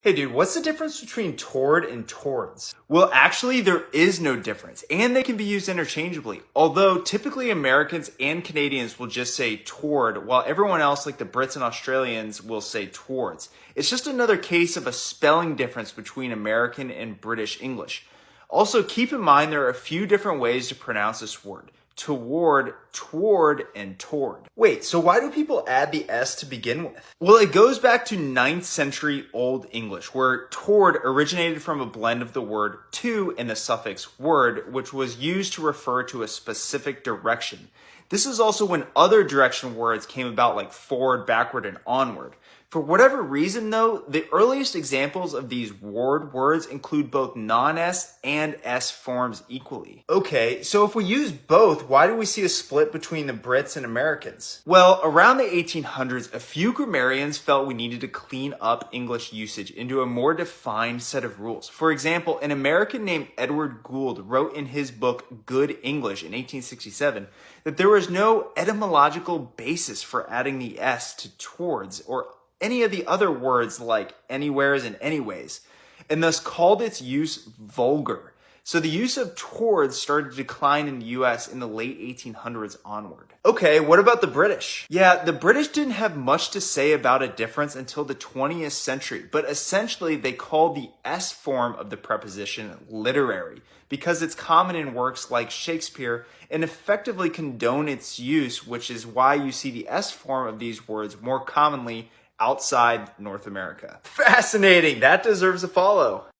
Hey dude, what's the difference between toward and towards? Well, actually, there is no difference, and they can be used interchangeably. Although typically Americans and Canadians will just say toward, while everyone else, like the Brits and Australians, will say towards. It's just another case of a spelling difference between American and British English. Also, keep in mind there are a few different ways to pronounce this word. Toward, and toward. Wait, so why do people add the S to begin with? Well, it goes back to 9th century Old English, where toward originated from a blend of the word to and the suffix word, which was used to refer to a specific direction. This is also when other direction words came about, like forward, backward, and onward. For whatever reason, though, the earliest examples of these word words include both non-S and S forms equally. Okay, so if we use both, why do we see a split between the Brits and Americans? Well, around the 1800s, a few grammarians felt we needed to clean up English usage into a more defined set of rules. For example, an American named Edward Gould wrote in his book Good English in 1867 that there was no etymological basis for adding the S to towards or any of the other words like anywheres and anyways, and thus called its use vulgar. So the use of towards started to decline in the US in the late 1800s onward. Okay, what about the British? Yeah, the British didn't have much to say about a difference until the 20th century, but essentially they called the S form of the preposition literary because it's common in works like Shakespeare and effectively condone its use, which is why you see the S form of these words more commonly outside North America. Fascinating. That deserves a follow.